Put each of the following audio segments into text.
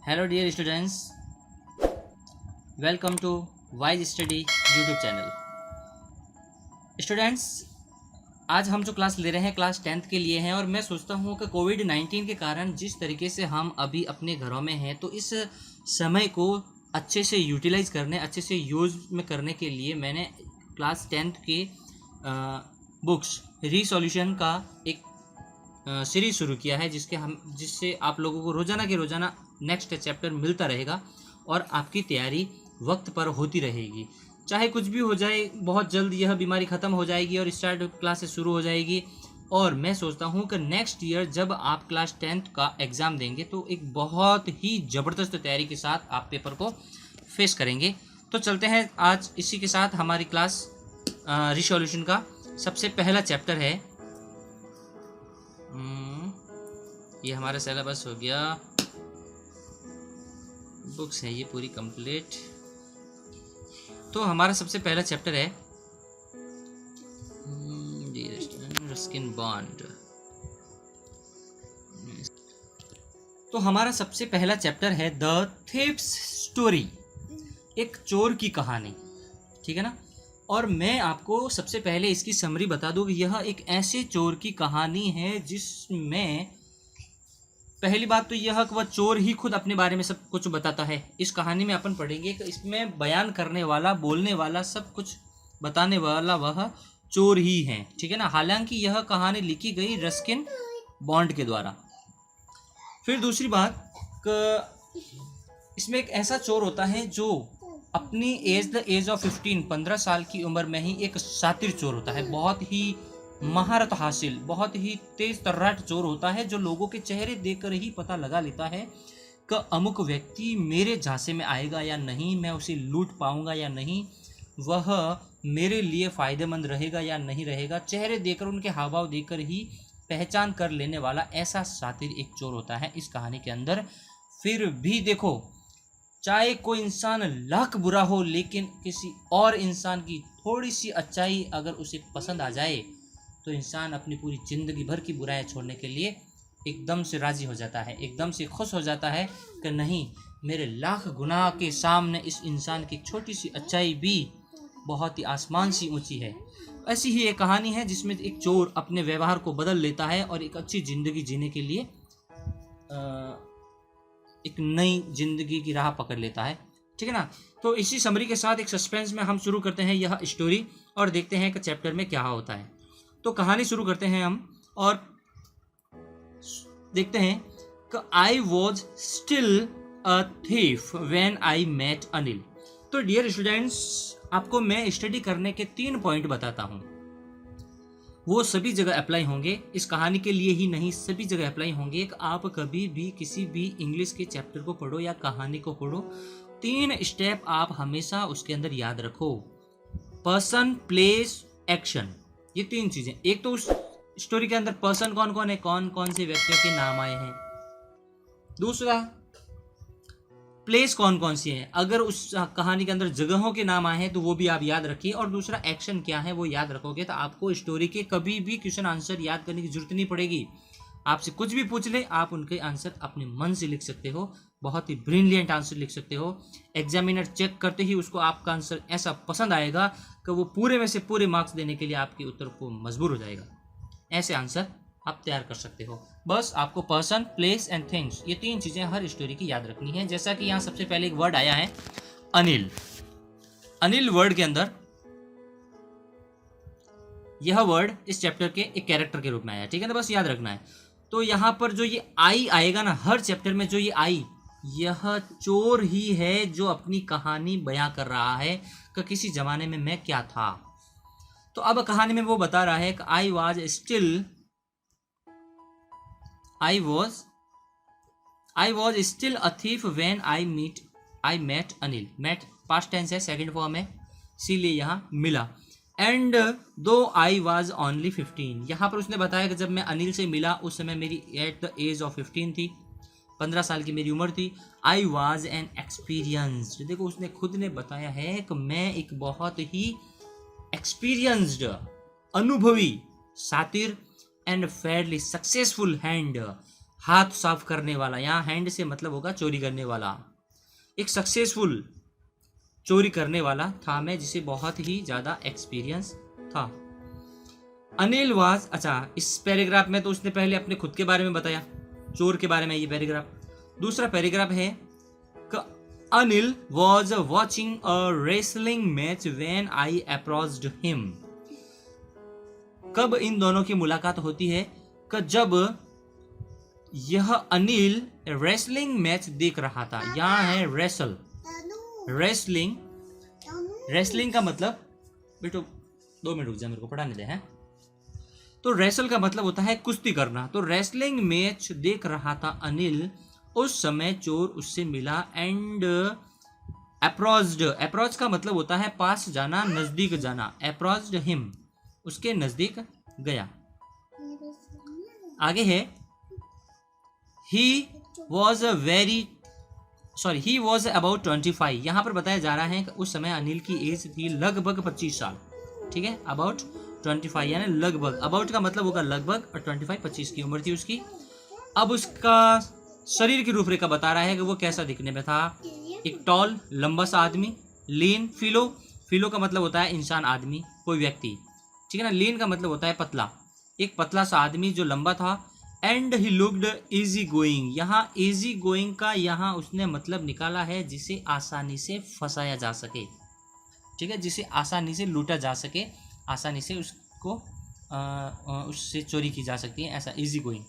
Hello dear students, welcome to wise study YouTube channel. Students, आज हम जो class ले रहे हैं क्लास 10th के लिए हैं और मैं सोचता हूँ कि कोविड-19 के कारण जिस तरीके से हम अभी अपने घरों में हैं तो इस समय को अच्छे से यूटिलाइज करने, अच्छे से यूज़ में करने के लिए मैंने क्लास 10th के बुक्स रीसॉल्यूशन का एक सीरीज़ शुरू किया है जिससे आप लोगों को रोज़ाना के रोज़ाना नेक्स्ट चैप्टर मिलता रहेगा और आपकी तैयारी वक्त पर होती रहेगी। चाहे कुछ भी हो जाए, बहुत जल्द यह बीमारी ख़त्म हो जाएगी और स्टार्ट क्लासेस शुरू हो जाएगी। और मैं सोचता हूँ कि नेक्स्ट ईयर जब आप क्लास 10th का एग्ज़ाम देंगे तो एक बहुत ही ज़बरदस्त तैयारी के साथ आप पेपर को फेस करेंगे। तो चलते हैं आज इसी के साथ हमारी क्लास रिसॉल्यूशन का सबसे पहला चैप्टर है। ये हमारा सिलेबस हो गया, बुक्स है ये पूरी कंप्लीट। तो हमारा सबसे पहला चैप्टर है रस्किन बॉन्ड। तो हमारा सबसे पहला चैप्टर है द थीफ्स स्टोरी, एक चोर की कहानी। ठीक है ना। और मैं आपको सबसे पहले इसकी समरी बता दूं कि यह एक ऐसे चोर की कहानी है जिसमें पहली बात तो यह कि वह चोर ही खुद अपने बारे में सब कुछ बताता है। इस कहानी में अपन पढ़ेंगे कि इसमें बयान करने वाला, बोलने वाला, सब कुछ बताने वाला वह चोर ही है। ठीक है ना। हालांकि यह कहानी लिखी गई रस्किन बॉन्ड के द्वारा। फिर दूसरी बात इसमें एक ऐसा चोर होता है जो अपनी द एज ऑफ 15 साल की उम्र में ही एक शातिर चोर होता है। बहुत ही महारत हासिल, बहुत ही तेज तर्राट चोर होता है जो लोगों के चेहरे देखकर ही पता लगा लेता है कि अमुक व्यक्ति मेरे झांसे में आएगा या नहीं, मैं उसे लूट पाऊंगा या नहीं, वह मेरे लिए फ़ायदेमंद रहेगा या नहीं रहेगा। चेहरे देखकर, उनके हाव भाव देखकर ही पहचान कर लेने वाला ऐसा शातिर एक चोर होता है इस कहानी के अंदर। फिर भी देखो, चाहे कोई इंसान लाख बुरा हो लेकिन किसी और इंसान की थोड़ी सी अच्छाई अगर उसे पसंद आ जाए तो इंसान अपनी पूरी ज़िंदगी भर की बुराइयां छोड़ने के लिए एकदम से राज़ी हो जाता है, एकदम से खुश हो जाता है कि नहीं, मेरे लाख गुनाह के सामने इस इंसान की छोटी सी अच्छाई भी बहुत ही आसमान सी ऊंची है। ऐसी ही एक कहानी है जिसमें एक चोर अपने व्यवहार को बदल लेता है और एक अच्छी ज़िंदगी जीने के लिए एक नई जिंदगी की राह पकड़ लेता है। ठीक है ना। तो इसी समरी के साथ एक सस्पेंस में हम शुरू करते हैं यह स्टोरी और देखते हैं कि चैप्टर में क्या होता है। तो कहानी शुरू करते हैं हम और देखते हैं कि I was still a thief when I met Anil. तो डियर स्टूडेंट्स, आपको मैं स्टडी करने के 3 पॉइंट बताता हूं। वो सभी जगह अप्लाई होंगे, इस कहानी के लिए ही नहीं, सभी जगह अप्लाई होंगे। कि आप कभी भी किसी भी इंग्लिश के चैप्टर को पढ़ो या कहानी को पढ़ो, 3 स्टेप आप हमेशा उसके अंदर याद रखो। पर्सन, प्लेस, एक्शन, ये 3 चीजें। एक तो उस स्टोरी के अंदर पर्सन कौन कौन है, कौन कौन से व्यक्तियों के नाम आए हैं। दूसरा, प्लेस कौन कौन सी है, अगर उस कहानी के अंदर जगहों के नाम आए हैं तो वो भी आप याद रखिए। और दूसरा, एक्शन क्या है वो याद रखोगे तो आपको स्टोरी के कभी भी क्वेश्चन आंसर याद करने की जरूरत नहीं पड़ेगी। आपसे कुछ भी पूछ ले, आप उनके आंसर अपने मन से लिख सकते हो, बहुत ही ब्रिलियंट आंसर लिख सकते हो। एग्जामिनर चेक करते ही उसको आपका आंसर ऐसा पसंद आएगा कि वो पूरे में से पूरे मार्क्स देने के लिए आपके उत्तर को मजबूर हो जाएगा। ऐसे आंसर आप तैयार कर सकते हो। बस आपको पर्सन, प्लेस एंड थिंग्स, ये 3 चीजें हर स्टोरी की याद रखनी है। जैसा कि यहाँ सबसे पहले एक वर्ड आया है अनिल। अनिल वर्ड के अंदर यह वर्ड इस चैप्टर के एक कैरेक्टर के रूप में आया। ठीक है ना, बस याद रखना है। तो यहाँ पर जो ये आई आएगा ना, हर चैप्टर में जो ये आई, यह चोर ही है जो अपनी कहानी बयां कर रहा है कि किसी जमाने में मैं क्या था। तो अब कहानी में वो बता रहा है कि I was still a thief when I met Anil. Met past tense है, सेकंड फॉर्म है, इसीलिए यहाँ मिला। एंड दो आई वॉज ओनली 15, यहाँ पर उसने बताया कि जब मैं अनिल से मिला उस समय मेरी एट द एज ऑफ 15 थी, 15 साल की मेरी उम्र थी। आई वॉज एन एक्सपीरियंस्ड, देखो उसने खुद ने बताया है कि मैं एक बहुत ही एक्सपीरियंस्ड, अनुभवी शातिर एंड फेयरली सक्सेसफुल हैंड, हाथ साफ करने वाला, यहाँ हैंड से मतलब होगा चोरी करने वाला, एक सक्सेसफुल चोरी करने वाला था मैं, जिसे बहुत ही ज़्यादा एक्सपीरियंस था। अनिल वाज, अच्छा इस पैराग्राफ में तो उसने पहले अपने खुद के बारे में बताया, चोर के बारे में ये पैराग्राफ। दूसरा पैराग्राफ है कि Anil was watching a wrestling match when I approached him. कब इन दोनों की मुलाकात होती है? कि जब यह अनिल रेसलिंग मैच देख रहा था। यहाँ है रेसल, रेसलिंग, रेसलिंग का मतलब, बेटो 2 मिनट रुक जा, मेरे को पढ़ाने दे हैं। तो रेसल का मतलब होता है कुश्ती करना। तो रेसलिंग मैच देख रहा था अनिल, उस समय चोर उससे मिला एंड अप्रोच्ड, अप्रोच का मतलब होता है पास जाना, नजदीक जाना। अप्रोच्ड हिम, उसके नजदीक गया। आगे है ही वॉज अबाउट 25। यहाँ पर बताया जा रहा है कि उस समय अनिल की एज थी लगभग 25 साल। ठीक है, अबाउट 25 यानी लगभग, अबाउट का मतलब होगा लगभग, और 25 की उम्र थी उसकी। अब उसका शरीर की रूपरेखा बता रहा है कि वो कैसा दिखने में था। एक टॉल, लंबा सा आदमी। लीन, फिलो का मतलब होता है इंसान, आदमी, कोई व्यक्ति। ठीक है ना। लीन का मतलब होता है पतला, एक पतला सा आदमी जो लंबा था। And he looked easy going, यहाँ इजी गोइंग का यहाँ उसने मतलब निकाला है जिसे आसानी से फंसाया जा सके। ठीक है, जिसे आसानी से लूटा जा सके, आसानी से उसको उससे चोरी की जा सकती है, ऐसा easy going.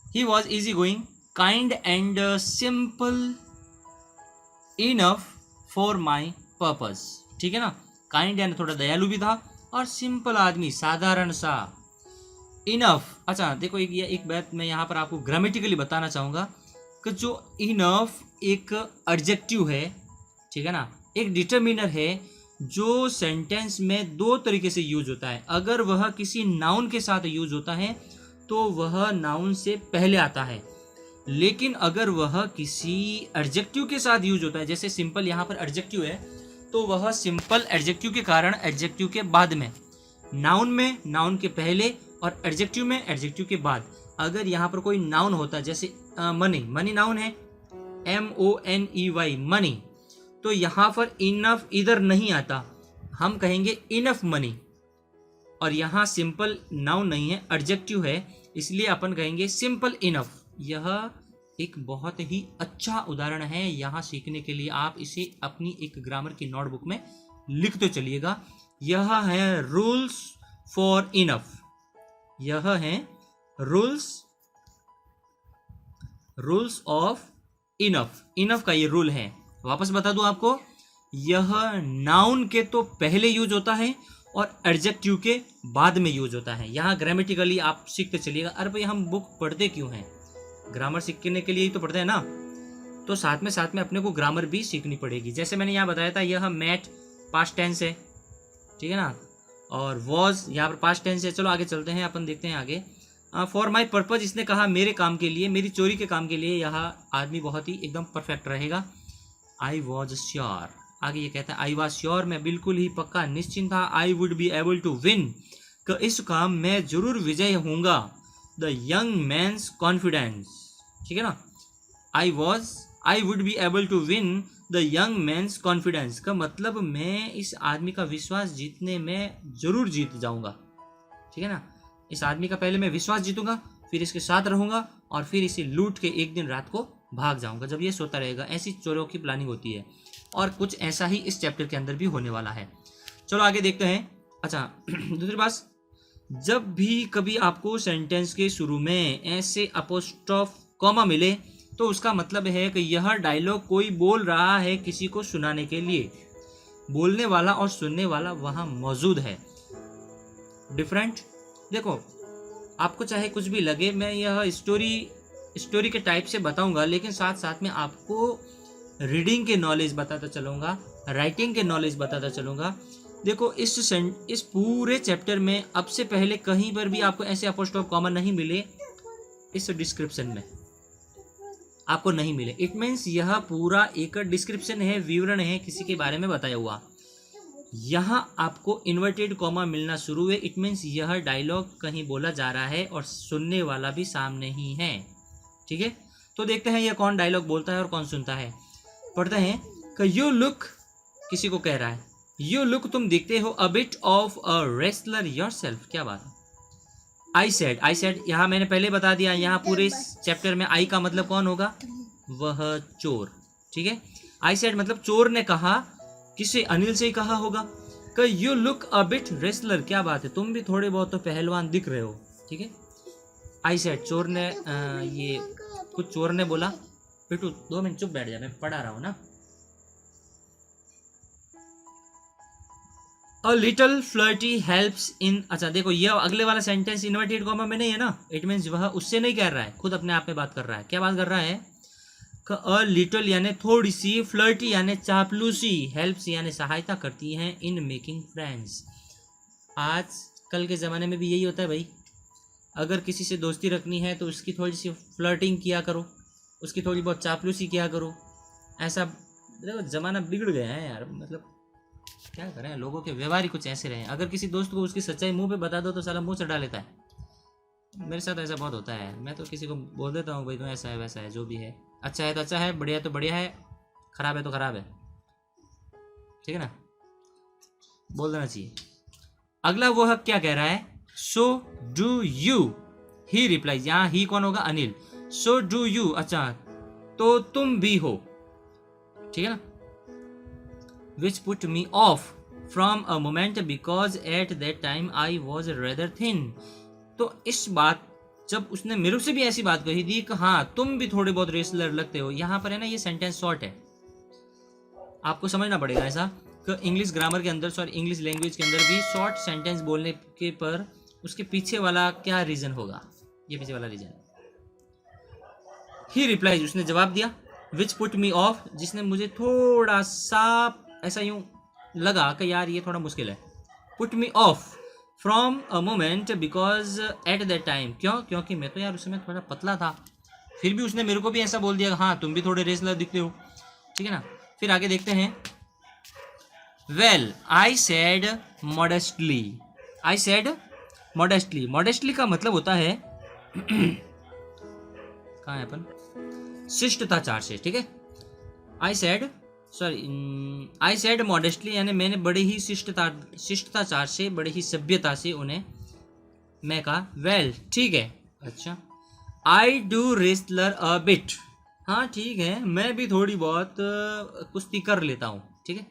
He was easy going, kind and simple enough for my purpose. ठीक है ना, काइंड यानी थोड़ा दयालु भी था, और सिंपल आदमी, साधारण सा। इनफ, अच्छा देखो एक बात मैं यहाँ पर आपको ग्रामेटिकली बताना चाहूँगा कि जो इनफ एक एडजेक्टिव है, ठीक है ना, एक डिटर्मिनर है जो सेंटेंस में 2 तरीके से यूज होता है। अगर वह किसी नाउन के साथ यूज होता है तो वह नाउन से पहले आता है, लेकिन अगर वह किसी एडजेक्टिव के साथ यूज होता है, जैसे सिंपल यहाँ पर एडजेक्टिव है, तो वह सिंपल एडजेक्टिव के कारण एडजेक्टिव के बाद में, नाउन में नाउन के पहले, और एडजेक्टिव में एडजेक्टिव के बाद। अगर यहाँ पर कोई नाउन होता, जैसे मनी, मनी नाउन है, MONEY, मनी, तो यहाँ पर इनफ इधर नहीं आता, हम कहेंगे इनफ मनी। और यहाँ सिंपल नाउन नहीं है, एडजेक्टिव है, इसलिए अपन कहेंगे सिंपल इनफ। यह एक बहुत ही अच्छा उदाहरण है यहाँ सीखने के लिए। आप इसे अपनी एक ग्रामर की नोटबुक में लिख तो चलिएगा। यह है रूल्स फॉर इनफ, यह है रूल्स ऑफ इनफ। इनफ का ये रूल है। वापस बता दूं आपको, यह नाउन के तो पहले यूज होता है और एडजेक्टिव के बाद में यूज होता है। यहाँ ग्रामेटिकली आप सीखते चलिएगा। अरे भाई हम बुक पढ़ते क्यों हैं? ग्रामर सीखने के लिए ही तो पढ़ते हैं ना, तो साथ में अपने को ग्रामर भी सीखनी पड़ेगी। जैसे मैंने यहाँ बताया था, यह मैट पास्ट टेंस है, ठीक है ना, और वॉज यहाँ पर पास्ट टेंस है। चलो आगे चलते हैं, अपन देखते हैं आगे। फॉर माई पर्पज, इसने कहा मेरे काम के लिए, मेरी चोरी के काम के लिए। यह आदमी बहुत ही एकदम परफेक्ट रहेगा। आई वॉज श्योर, आगे ये कहता है आई वॉज श्योर, मैं बिल्कुल ही पक्का निश्चिंत था। I would be able to win, कि इस काम में जरूर विजय होऊंगा। द यंग मैन्स कॉन्फिडेंस, ठीक है ना, I would be able to win the young man's confidence, का मतलब मैं इस आदमी का विश्वास जीतने में जरूर जीत जाऊंगा। ठीक है ना, इस आदमी का पहले मैं विश्वास जीतूंगा, फिर इसके साथ रहूंगा, और फिर इसे लूट के एक दिन रात को भाग जाऊंगा जब ये सोता रहेगा। ऐसी चोरों की प्लानिंग होती है, और कुछ ऐसा ही इस चैप्टर के अंदर भी होने वाला है। चलो आगे देखते हैं। अच्छा दूसरी बात, जब भी कभी आपको सेंटेंस के शुरू में ऐसे अपोस्ट्रोफ कॉमा मिले, तो उसका मतलब है कि यह डायलॉग कोई बोल रहा है किसी को सुनाने के लिए। बोलने वाला और सुनने वाला वहां मौजूद है। डिफरेंट, देखो आपको चाहे कुछ भी लगे, मैं यह स्टोरी के टाइप से बताऊंगा, लेकिन साथ साथ में आपको रीडिंग के नॉलेज बताता चलूंगा, राइटिंग के नॉलेज बताता चलूंगा। देखो इस पूरे चैप्टर में अब से पहले कहीं पर भी आपको ऐसे अपोस्ट्रोफ कॉमा नहीं मिले, इस डिस्क्रिप्शन में आपको नहीं मिले। इट मीन्स यह पूरा एक डिस्क्रिप्शन है, विवरण है किसी के बारे में बताया हुआ। यहाँ आपको इन्वर्टेड कॉमा मिलना शुरू हुए, इट मीन्स यह डायलॉग कहीं बोला जा रहा है और सुनने वाला भी सामने ही है। ठीक है, तो देखते हैं यह कौन डायलॉग बोलता है और कौन सुनता है। पढ़ते हैं कि यू लुक, किसी को कह रहा है, यू लुक तुम दिखते हो a bit of a wrestler yourself. क्या बात है। आई सेड यहाँ मैंने पहले बता दिया, यहाँ पूरे इस चैप्टर में आई का मतलब कौन होगा, वह चोर। ठीक है, आई सेड मतलब चोर ने कहा, किसे, अनिल से ही कहा होगा कि you look a bit wrestler. क्या बात है, तुम भी थोड़े बहुत तो पहलवान दिख रहे हो। ठीक है, आई सेड, चोर ने ये कुछ चोर ने बोला। पिटू 2 मिनट चुप बैठ जा, मैं पढ़ा रहा हूँ ना। A little flirty helps in, अच्छा देखो ये अगले वाला सेंटेंस इन्वर्टेड कॉमा में नहीं है ना, इट मीन्स वह उससे नहीं कह रहा है, खुद अपने आप में बात कर रहा है। क्या बात कर रहा है, अ लिटल यानी थोड़ी सी, फ्लर्टी यानी चापलूसी, हेल्प्स यानी सहायता करती हैं इन मेकिंग फ्रेंड्स। आज कल के ज़माने में भी यही होता है भाई, अगर किसी से दोस्ती रखनी है तो उसकी थोड़ी सी फ्लर्टिंग किया करो, उसकी थोड़ी बहुत चापलूसी किया करो। ऐसा देखो ज़माना बिगड़ गया है यार, मतलब क्या करें, लोगों के व्यवहार ही कुछ ऐसे रहे। अगर किसी दोस्त को उसकी सच्चाई मुंह पे बता दो तो साला मुंह चढ़ा लेता है। मेरे साथ ऐसा बहुत होता है, मैं तो किसी को बोल देता हूँ भाई तो ऐसा है वैसा है, जो भी है, अच्छा है तो अच्छा है, बढ़िया है तो बढ़िया है, खराब है तो खराब है। ठीक है ना, बोल देना चाहिए। अगला वो क्या कह रहा है, so do you, he replies, यहाँ ही कौन होगा, अनिल। सो डू यू, अच्छा तो तुम भी हो। ठीक है ना, which put me of from a moment because at that time I was rather thin. तो इस बात, जब उसने मेरे से भी ऐसी बात कही थी कि हाँ तुम भी थोड़े बहुत रेसलर लगते हो, यहाँ पर है ना ये सेंटेंस शॉर्ट है, आपको समझना पड़ेगा ऐसा कि इंग्लिश ग्रामर के अंदर, सॉरी इंग्लिश लैंग्वेज के अंदर भी शॉर्ट सेंटेंस बोलने के पर उसके पीछे वाला क्या रीजन होगा, ये पीछे वाला रीजन। ही रिप्लाइज, उसने जवाब दिया, विच पुट मी ऑफ, जिसने मुझे थोड़ा सा ऐसा यूं लगा कि यार ये थोड़ा मुश्किल है। Put me of from a moment because at that time, क्यों, क्योंकि मैं तो यार उस समय थोड़ा पतला था। फिर भी उसने मेरे को भी ऐसा बोल दिया हाँ तुम भी थोड़े रेसलर दिखते हो। ठीक है ना, फिर आगे देखते हैं। Well I said modestly, I said modestly, modestly का मतलब होता है कहाँ है अपन, शिष्टताचार से। ठीक है, I said, sorry I said modestly यानी मैंने बड़े ही शिष्टताचार से, बड़े ही सभ्यता से उन्हें मैं कहा, वेल ठीक है, अच्छा I do wrestler a bit, हाँ ठीक है मैं भी थोड़ी बहुत कुश्ती कर लेता हूँ। ठीक है,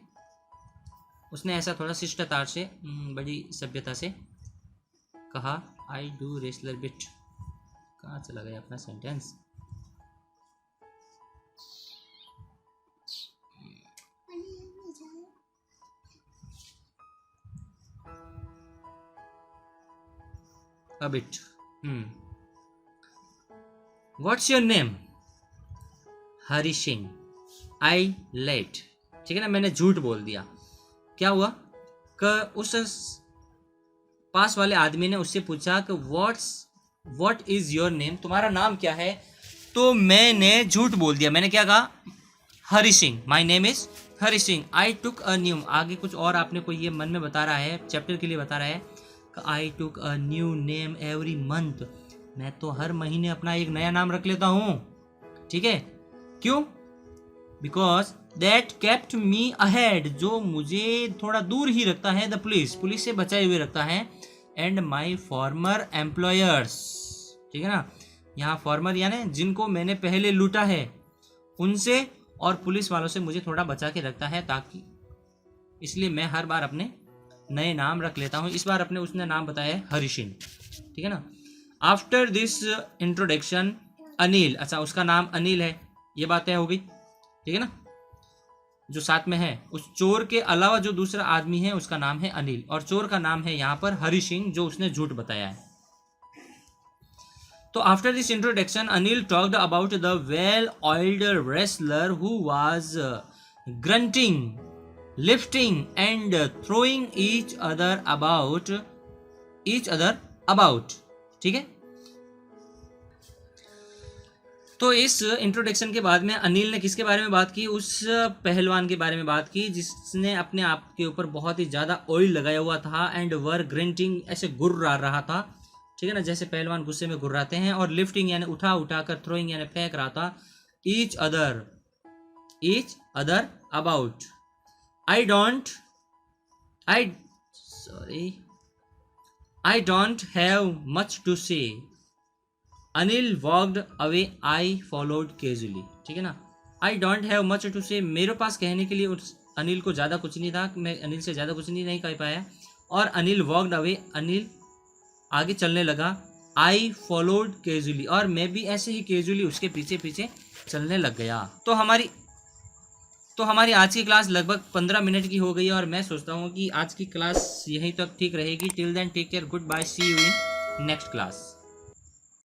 उसने ऐसा थोड़ा शिष्टाचार से, बड़ी सभ्यता से कहा, आई डू रेसलर बिट। कहाँ चला गया अपना sentence, a bit. What's your name? Hari Singh. I let, ठीक है ना, मैंने झूठ बोल दिया। क्या हुआ कि उस पास वाले आदमी ने उससे पूछा कि व्हाट इज योर नेम, तुम्हारा नाम क्या है। तो मैंने झूठ बोल दिया, मैंने क्या कहा, Hari Singh, my name is Hari Singh. I took a new, आगे कुछ और आपने को ये मन में बता रहा है, चैप्टर के लिए बता रहा है, I took a new name every month, मैं तो हर महीने अपना एक नया नाम रख लेता हूँ। ठीक है, क्यों, because that kept me ahead, जो मुझे थोड़ा दूर ही रखता है, द पुलिस से बचाए हुए रखता है, एंड माई फॉर्मर एम्प्लॉयर्स। ठीक है ना, यहाँ फॉर्मर यानी जिनको मैंने पहले लूटा है उनसे, और पुलिस वालों से मुझे थोड़ा बचा के रखता है, ताकि इसलिए मैं हर बार अपने नए नाम रख लेता हूँ। इस बार अपने उसने नाम बताया है हरी सिंह। ठीक है ना, आफ्टर दिस इंट्रोडक्शन अनिल, अच्छा उसका नाम अनिल है, ये बात तय हो गई। ठीक है ना, जो साथ में है उस चोर के अलावा जो दूसरा आदमी है उसका नाम है अनिल, और चोर का नाम है यहाँ पर हरी सिंह, जो उसने झूठ बताया है। तो after this introduction Anil talked about the well oiled wrestler who was grunting, lifting and throwing each other about. ठीक है, तो इस इंट्रोडक्शन के बाद में अनिल ने किसके बारे में बात की? उस पहलवान के बारे में बात की जिसने अपने आप के ऊपर बहुत ही ज़्यादा ऑयल लगाया हुआ था एंड वर ग्रिंटिंग, ऐसे गुर्रा रहा था, ठीक है ना, जैसे पहलवान गुस्से में गुर्राते हैं, और लिफ्टिंग यानी उठा उठा कर, थ्रोइंग यानी फेंक रहा था, each other about I don't have much to say. Anil walked away, I followed casually, ठीक है ना। I don't have much to say, मेरे पास कहने के लिए उस अनिल को ज़्यादा कुछ नहीं था, मैं अनिल से ज़्यादा कुछ नहीं कह पाया। और अनिल वॉक्ड अवे, अनिल आगे चलने लगा। आई फॉलोड केजुअली, और मैं भी ऐसे ही केजुअली उसके पीछे पीछे चलने लग गया। तो हमारी आज की क्लास लगभग 15 मिनट की हो गई है, और मैं सोचता हूँ कि आज की क्लास यहीं तक ठीक रहेगी। Till then take care, good bye, see you in next class.